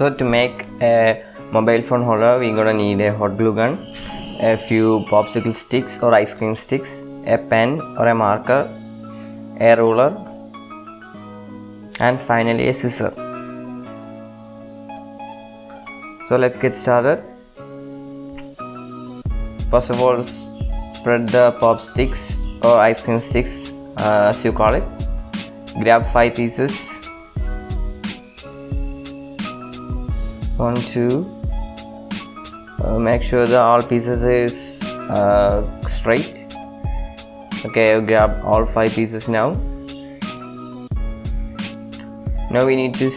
So to make a mobile phone holder, we're gonna need a hot glue gun, a few popsicle sticks or ice cream sticks, a pen or a marker, a ruler, and finally a scissor. So let's get started. First of all, spread the pop sticks or ice cream sticks as you call it. Grab 5 pieces. 1, 2. Make sure that all pieces is straight. Okay, grab all 5 pieces now. Now we need to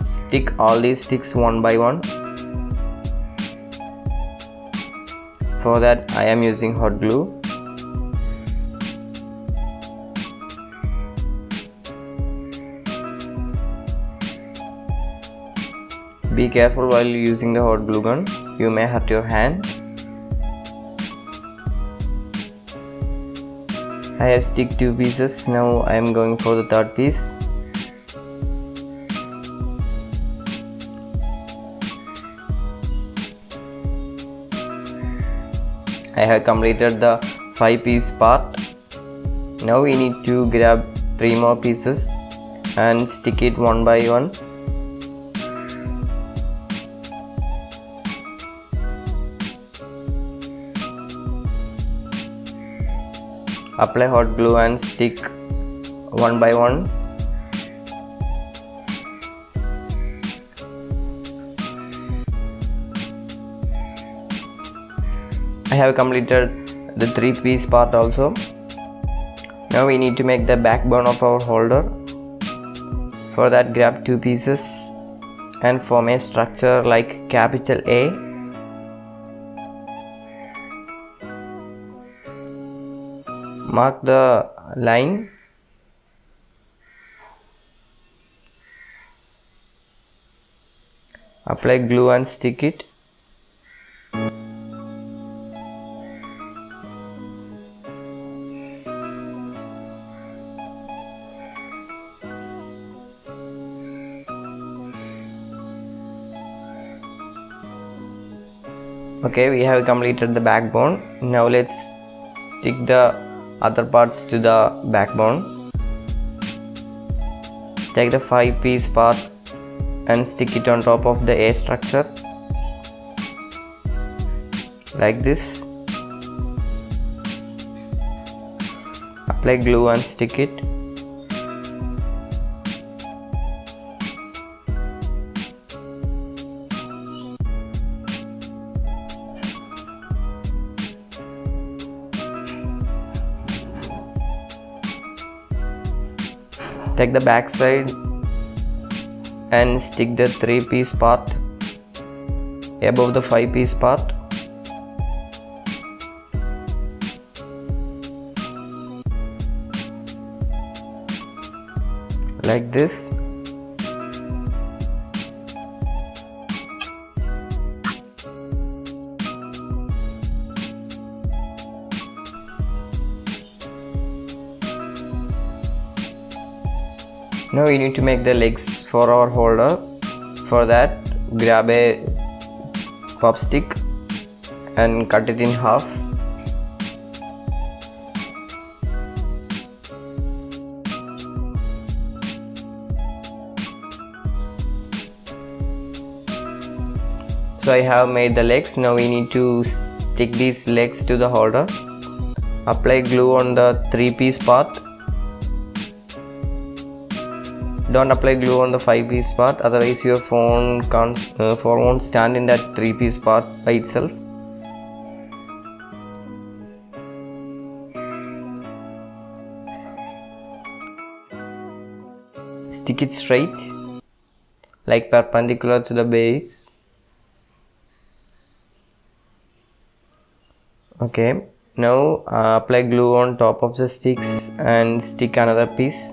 stick all these sticks one by one. For that I am using hot glue. Be careful while using the hot glue gun, you may hurt your hand. I have stick 2 pieces, now I am going for the third piece. I have completed the 5-piece part. Now we need to grab 3 more pieces and stick it one by one. Apply hot glue and stick one by one. I have completed the 3-piece part also. Now we need to make the backbone of our holder. For that, grab 2 pieces and form a structure like capital A. Mark the line. Apply glue and stick it. Okay, we have completed the backbone. Now let's stick the other parts to the backbone. Take the 5-piece part and stick it on top of the A structure like this. Apply glue and stick it. Take the back side and stick the 3-piece part above the 5-piece part. Like this. Now we need to make the legs for our holder. For that, grab a pop stick and cut it in half. So I have made the legs. Now we need to stick these legs to the holder. Apply glue on the 3-piece part. Don't apply glue on the 5-piece part, otherwise your phone won't stand in that 3-piece part by itself. Stick it straight, like perpendicular to the base. Okay, now apply glue on top of the sticks and stick another piece.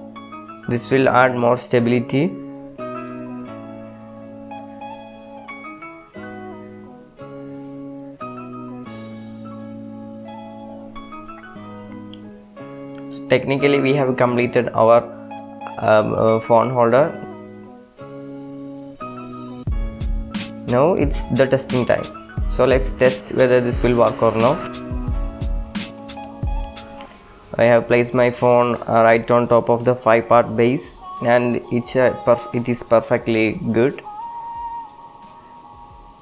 This will add more stability. So technically we have completed our phone holder. Now it's the testing time, so let's test whether this will work or not. I have placed my phone right on top of the 5-part base, and it is perfectly good.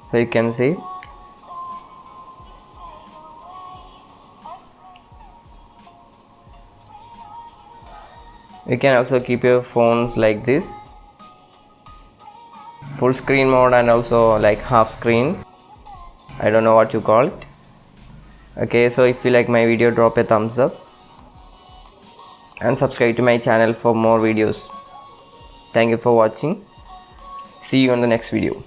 So you can see you can also keep your phones like this, full screen mode and also like half screen, I don't know what you call it. Okay, so if you like my video, drop a thumbs up and subscribe to my channel for more videos. Thank you for watching. See you on the next video.